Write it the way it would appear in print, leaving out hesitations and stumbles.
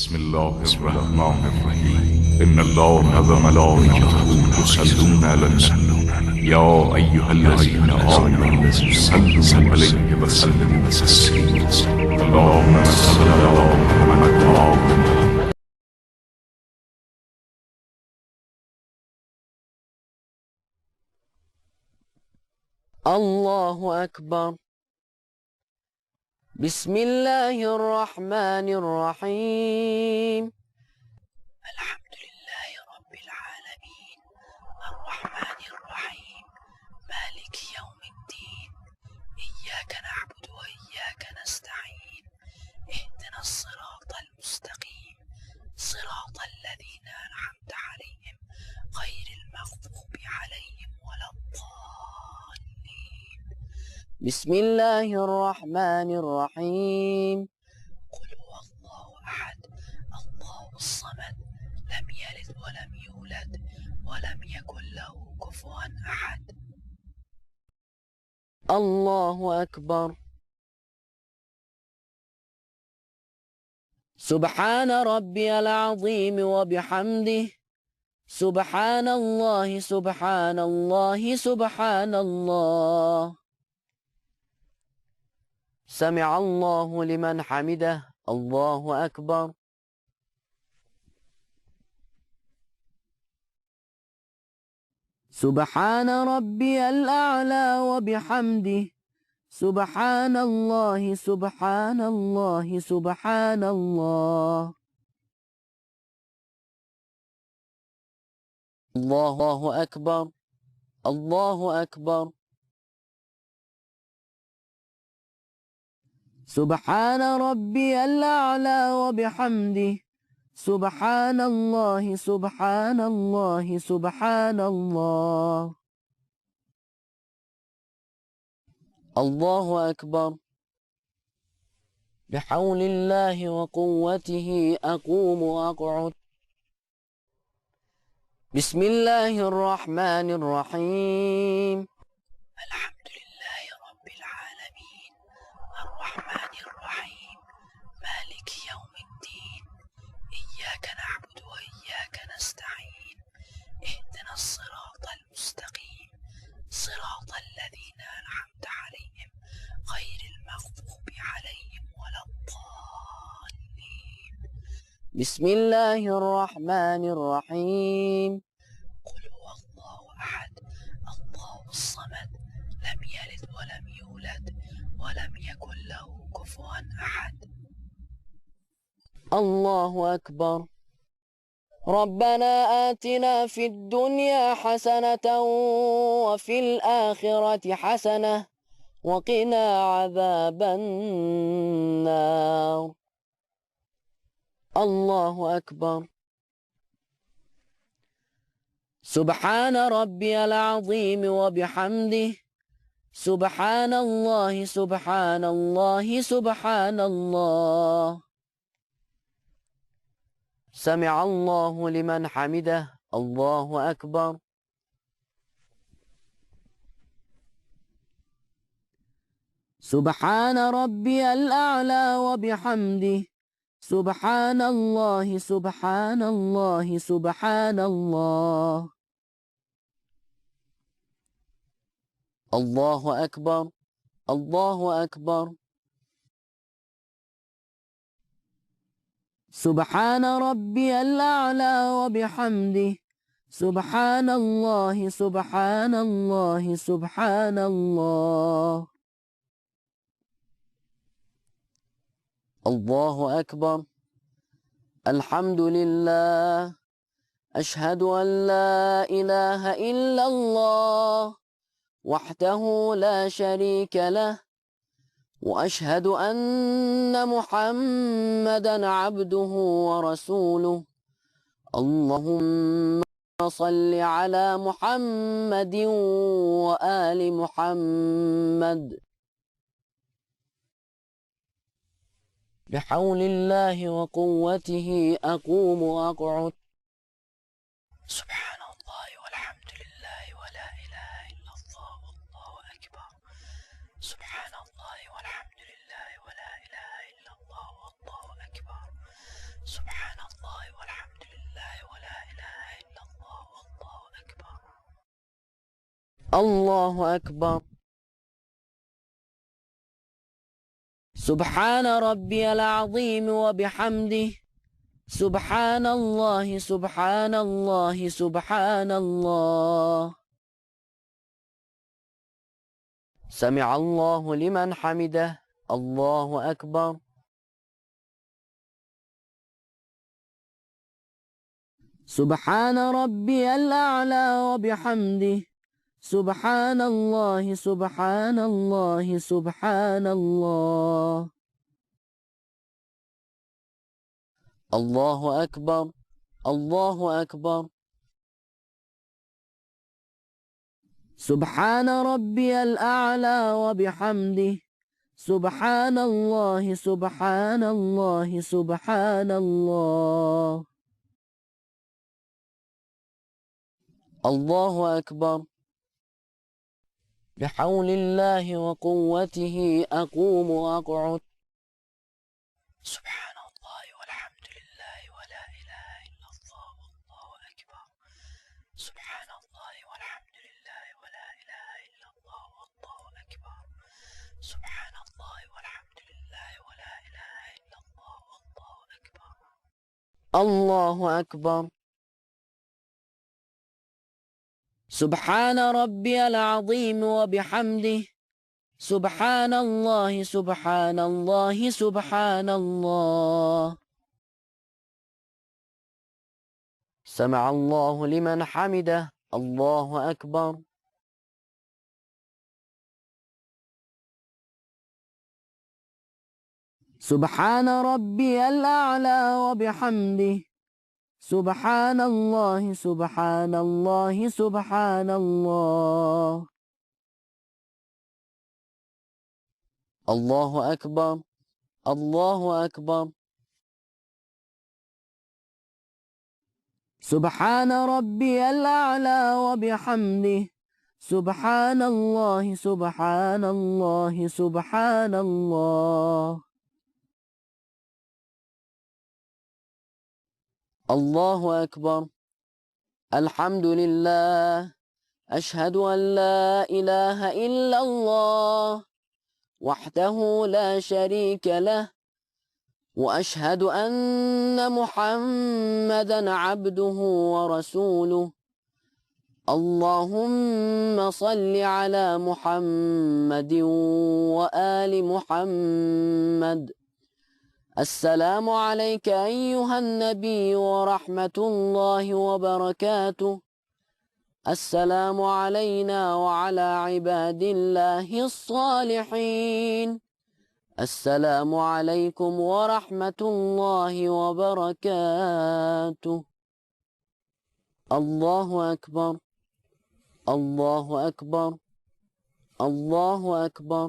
بسم الله الرحمن الرحيم إن الله وملائكته يصلون على النبي يا أيها الذين آمنوا صلوا عليه وسلموا تسليما اللهم صل على محمد وآل محمد. الله أكبر. بسم الله الرحمن الرحيم. الحمد لله رب العالمين الرحمن الرحيم مالك يوم الدين إياك نعبد وإياك نستعين اهدنا الصراط المستقيم صراط الذين أنعمت عليهم غير المغضوب عليهم ولا الضالين. بسم الله الرحمن الرحيم. قل هو الله أحد الله الصمد لم يلد ولم يولد ولم يكن له كفوا أحد. الله أكبر. سبحان ربي العظيم وبحمده سبحان الله سبحان الله سبحان الله. سمع الله لمن حمده الله أكبر. سبحان ربي الأعلى وبحمده سبحان الله سبحان الله سبحان الله. الله أكبر الله أكبر. سبحان ربي الأعلى وبحمده سبحان الله سبحان الله سبحان الله. الله أكبر. بحول الله وقوته أقوم وأقعد. بسم الله الرحمن الرحيم. الحمد لله رب العالمين الرحمن الرحيم مالك يوم الدين إياك نعبد وإياك نستعين اهدنا الصراط المستقيم صراط الذين أنعمت عليهم غير المغضوب عليهم ولا الضالين. بسم الله الرحمن الرحيم. قل هو الله أحد الله الصمد لم يلد ولم يولد ولم يكن له كفوا أحد. الله أكبر. ربنا آتنا في الدنيا حسنة وفي الآخرة حسنة وقنا عذاب النار. الله أكبر. سبحان ربي العظيم وبحمده سبحان الله سبحان الله سبحان الله. سمع الله لمن حمده الله أكبر. سبحان ربي الأعلى وبحمده سبحان الله سبحان الله سبحان الله. الله أكبر الله أكبر. سبحان ربي الأعلى وبحمده سبحان الله سبحان الله سبحان الله. الله أكبر. الحمد لله أشهد أن لا إله إلا الله وحده لا شريك له وأشهد أن محمدا عبده ورسوله. اللهم صل على محمد وآل محمد. بحول الله وقوته أقوم وأقعد. سبحان الله والحمد لله ولا إله إلا الله والله أكبر. سبحان الله والحمد لله ولا إله إلا الله والله أكبر. سبحان الله أكبر. سبحان ربي العظيم وبحمده. سبحان الله سبحان الله سبحان الله. سمع الله لمن حمده. الله أكبر. سبحان ربي الأعلى وبحمده. سبحان الله سبحان الله سبحان الله. الله أكبر الله أكبر. سبحان ربي الأعلى وبحمده. سبحان الله سبحان الله سبحان الله. الله أكبر. بحول الله وقوته أقوم وأقعد. سبحان الله والحمد لله ولا إله إلا الله والله أكبر. سبحان الله والحمد لله ولا إله إلا الله والله أكبر. سبحان الله والحمد لله ولا إله إلا الله والله أكبر. الله أكبر. سبحان ربي العظيم وبحمده. سبحان الله سبحان الله سبحان الله. سمع الله لمن حمده. الله أكبر. سبحان ربي الأعلى وبحمده. سبحان الله سبحان الله سبحان الله. الله أكبر الله أكبر. سبحان ربي الأعلى وبحمده. سبحان الله سبحان الله سبحان الله. الله أكبر. الحمد لله. أشهد أن لا إله إلا الله وحده لا شريك له. وأشهد أن محمدا عبده ورسوله. اللهم صل على محمد وآل محمد. السلام عليك أيها النبي ورحمة الله وبركاته. السلام علينا وعلى عباد الله الصالحين. السلام عليكم ورحمة الله وبركاته. الله أكبر الله أكبر الله أكبر.